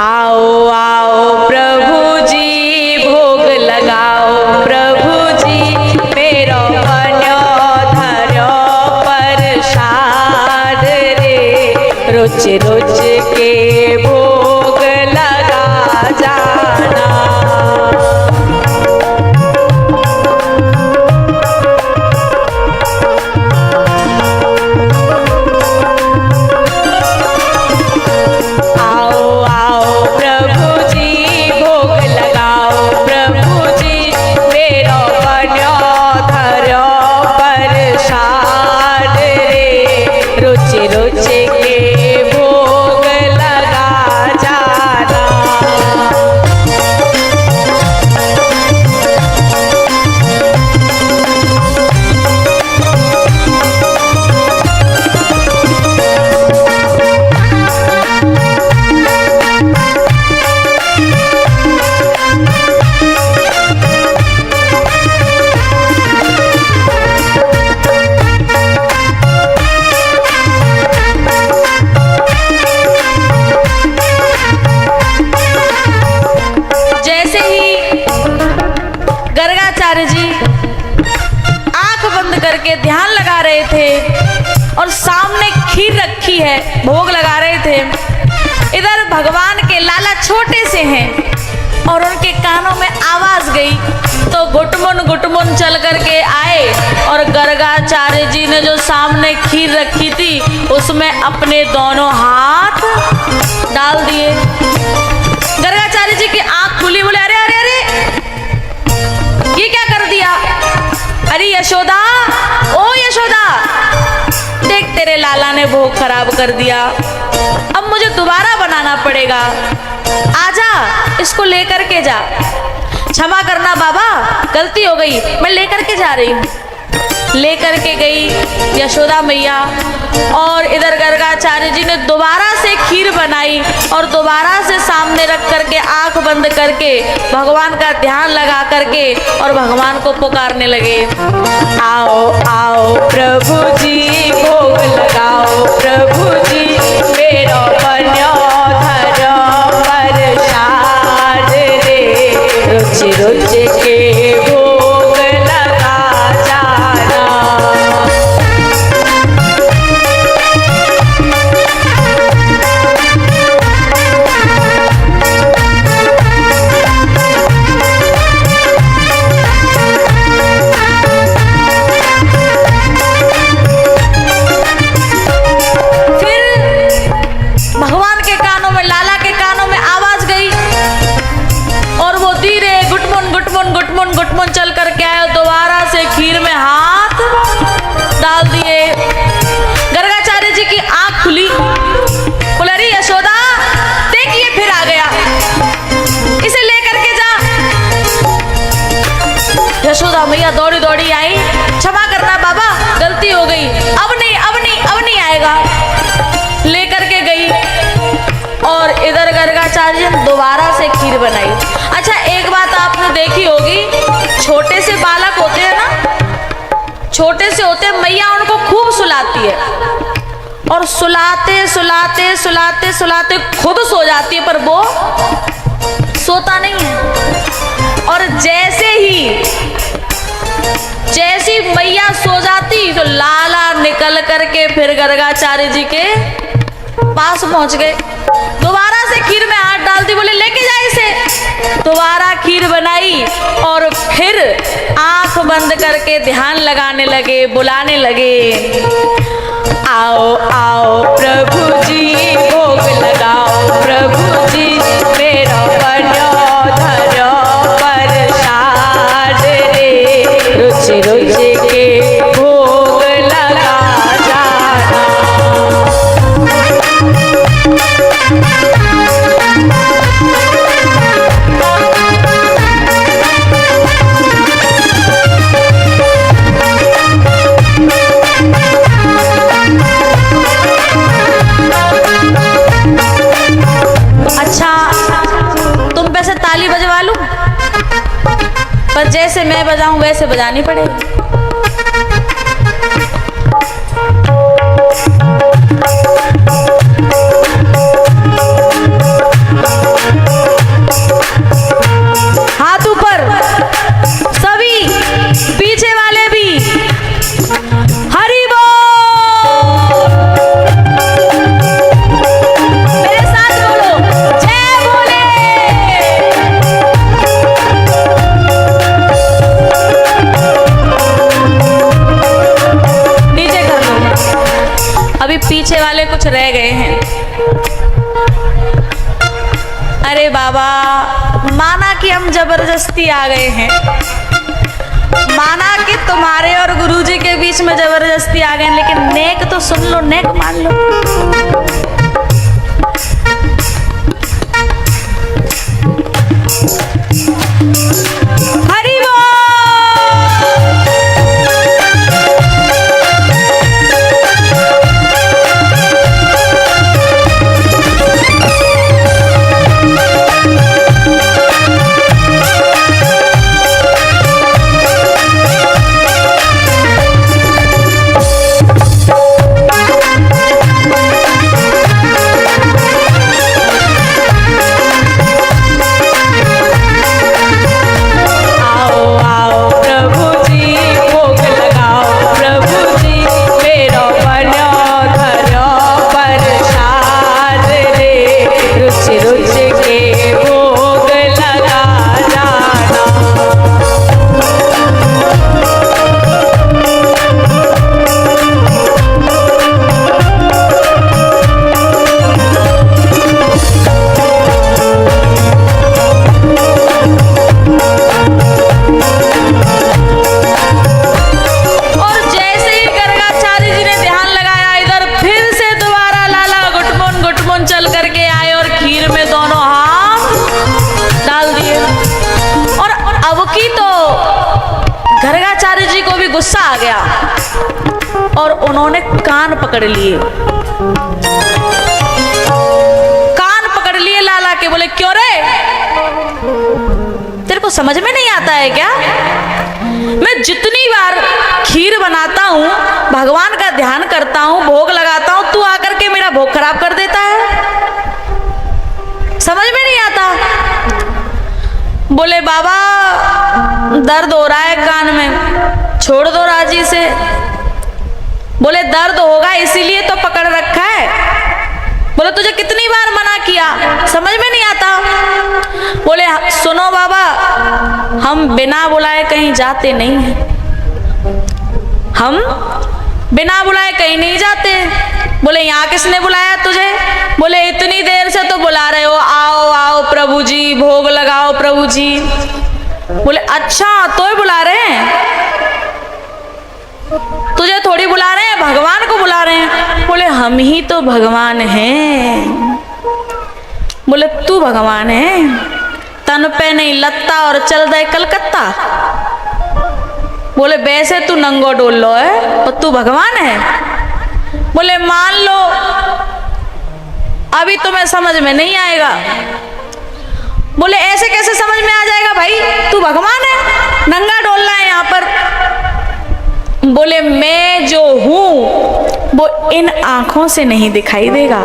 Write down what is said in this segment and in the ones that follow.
आओ आओ प्रभु जी भोग लगाओ प्रभु जी मेरो बन्यो धर्यो प्रसाद रे रोज रोज के भोग लगा जाना। करके ध्यान लगा रहे थे और सामने खीर रखी है, भोग लगा रहे थे। इधर भगवान के लाला छोटे से हैं और उनके कानों में आवाज गई तो गुटमुन चल करके आए और गर्गाचार्य जी ने जो सामने खीर रखी थी उसमें अपने दोनों हाथ डाल दिए। गर्गाचार्य जी की आंख खुली, बोले अरे अरे अरे ये क्या कर दिया? अरे यशोदा, ओ यशोदा, देख तेरे लाला ने भोग खराब कर दिया, अब मुझे दोबारा बनाना पड़ेगा। आजा, इसको लेकर के जा। क्षमा करना बाबा, गलती हो गई, मैं लेकर के जा रही हूँ। लेकर के गई यशोदा मैया और इधर गर्गाचार्य जी ने दोबारा से खीर बनाई और दोबारा से सामने रख करके आंख बंद करके भगवान का ध्यान लगा करके और भगवान को पुकारने लगे। आओ आओ प्रभु जी भोग लगाओ प्रभु जी मेरो बन्यो धर्यो प्रसाद रे रोज रोज के भोग लगा जाना। गुटमुन चल कर के आए, दोबारा से खीर में हाथ डाल दिए। गर्गाचार्य जी की आंख खुली, बोले अरे यशोदा, देखिए फिर आ गया, इसे लेकर के जा। यशोदा मैया दौड़ी दौड़ी आई, क्षमा करना बाबा, गलती हो गई, अब नहीं आएगा। लेकर के गई और इधर गर्गाचार्य ने दोबारा से खीर बनाई। अच्छा, एक बात आपने देखी होगी, छोटे से बालक होते हैं ना, छोटे से होते हैं, मैया उनको खूब सुलाती है और सुलाते सुलाते सुलाते सुलाते खुद सो जाती है, पर वो सोता नहीं है। और जैसी मैया सो जाती तो लाला निकल करके फिर गर्गाचार्य जी के पास पहुंच गए। दोबारा से खीर में हाथ डाल दी, बोले लेके जा इसे। दोबारा खीर बनाई और फिर आंख बंद करके ध्यान लगाने लगे, बुलाने लगे। आओ आओ प्रभु जी भोग लगाओ प्रभु जी मेरो बन्यो धर्यो प्रसाद रे रोज रोज के भोग लगा जाना। ताली बजवा लूं, पर जैसे मैं बजाऊं वैसे बजानी पड़ेगी। अरे बाबा, माना कि हम जबरदस्ती आ गए हैं, माना कि तुम्हारे और गुरुजी के बीच में जबरदस्ती आ गए, लेकिन नेक तो सुन लो, नेक मान लो। हरि बोल। गुस्सा आ गया और उन्होंने कान पकड़ लिए, कान पकड़ लिए लाला के। बोले क्यों रे, तेरे को समझ में नहीं आता है क्या? मैं जितनी बार खीर बनाता हूँ, भगवान का ध्यान करता हूँ, भोग लगाता हूँ, तू आकर के मेरा भोग खराब कर देता है, समझ में नहीं आता। बोले बाबा दर्द हो रहा है कान में, छोड़ दो राजी से। बोले दर्द होगा इसीलिए तो पकड़ रखा है। बोले तुझे कितनी बार मना किया, समझ में नहीं आता। बोले सुनो बाबा, हम बिना बुलाए कहीं जाते नहीं हैं, हम बिना बुलाए कहीं नहीं जाते। बोले यहाँ किसने बुलाया तुझे? बोले इतनी देर से तो बुला रहे हो, आओ आओ प्रभु जी, भोग लगाओ प्रभु जी। बोले अच्छा तो ही बुला रहे हैं, तुझे थोड़ी बुला रहे हैं, भगवान को बुला रहे हैं। बोले हम ही तो भगवान हैं। बोले तू भगवान है, तन पे नहीं लत्ता और चल दे कलकत्ता। बोले वैसे तू नंगो डोल लो है और तू भगवान है। बोले मान लो अभी तुम्हें समझ में नहीं आएगा। बोले ऐसे कैसे समझ में आ जाएगा भाई, तू भगवान है, नंगा डोलना है यहाँ पर। बोले मैं जो हूं वो इन आंखों से नहीं दिखाई देगा,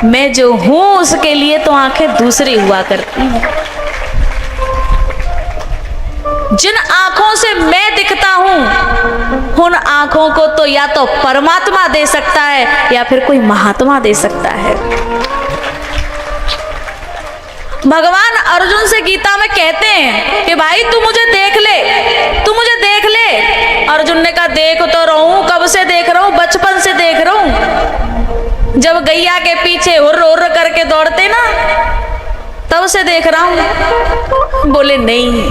मैं जो हूं उसके लिए तो आंखें दूसरी हुआ करती हैं। जिन आंखों से मैं दिखता हूं उन आंखों को तो या तो परमात्मा दे सकता है या फिर कोई महात्मा दे सकता है। भगवान अर्जुन से गीता में कहते हैं कि भाई तू मुझे देख ले, तू मुझे देख ले। अर्जुन ने कहा देख तो रहूं, कब से देख रहा हूं, बचपन से देख रहा हूं, जब गैया के पीछे हुर्र हुर्र करके दौड़ते ना तब से देख रहा हूं। बोले नहीं,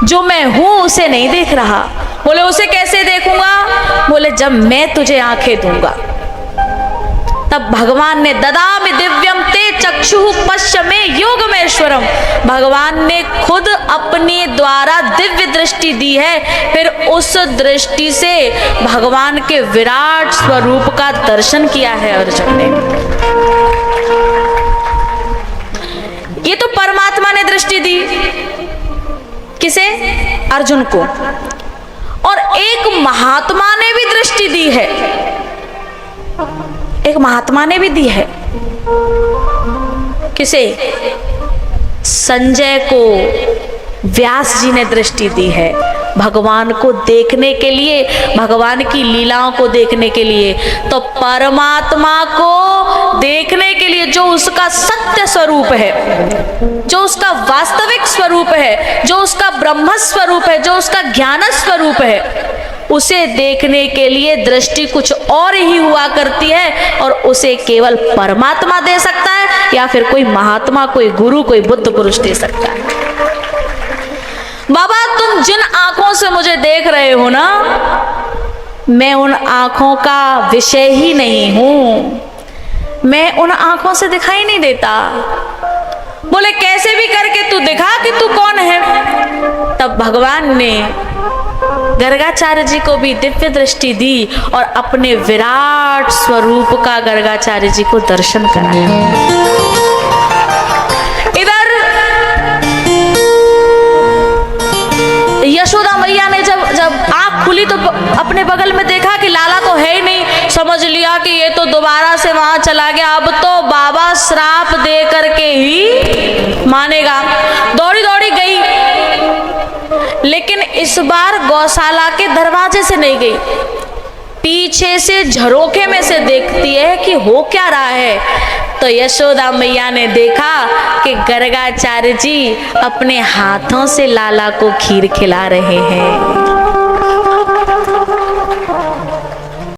जो मैं हूं उसे नहीं देख रहा। बोले उसे कैसे देखूंगा? बोले जब मैं तुझे आंखें दूंगा तब भगवान ने ददामि दिव्यम ते चक्षुः पश्य मे योगमेश्वरम, भगवान ने खुद अपने द्वारा दिव्य दृष्टि दी है। फिर उस दृष्टि से भगवान के विराट स्वरूप का दर्शन किया है अर्जुन ने। ये तो परमात्मा ने दृष्टि दी, किसे? अर्जुन को। और एक महात्मा ने भी दृष्टि दी है, एक महात्मा ने भी दी है। किसे? संजय को व्यास जी ने दृष्टि दी है, भगवान को देखने के लिए, भगवान की लीलाओं को देखने के लिए। तो परमात्मा को देखने के लिए जो उसका सत्य स्वरूप है, जो उसका वास्तविक स्वरूप है, जो उसका ब्रह्म स्वरूप है, जो उसका ज्ञान स्वरूप है, उसे देखने के लिए दृष्टि कुछ और ही हुआ करती है और उसे केवल परमात्मा दे सकता है या फिर कोई महात्मा, कोई गुरु, कोई बुद्ध पुरुष दे सकता है। बाबा तुम जिन आंखों से मुझे देख रहे हो ना, मैं उन आंखों का विषय ही नहीं हूं, मैं उन आंखों से दिखाई नहीं देता। बोले कैसे भी करके तू दिखा कि तू कौन है। तब भगवान ने गर्गाचार्य जी को भी दिव्य दृष्टि दी और अपने विराट स्वरूप का गर्गाचार्य जी को दर्शन कराया। इधर यशोदा मैया ने जब आंख खुली तो अपने बगल में देखा कि लाला तो है ही नहीं। समझ लिया कि ये तो दोबारा से वहां चला गया, अब तो बाबा श्राप दे करके ही मानेगा। दौड़ी दौड़ी गई, लेकिन इस बार गौशाला के दरवाजे से नहीं गई, पीछे से झरोखे में से देखती है कि हो क्या रहा है। तो यशोदा मैया ने देखा कि गर्गाचार्य जी अपने हाथों से लाला को खीर खिला रहे हैं।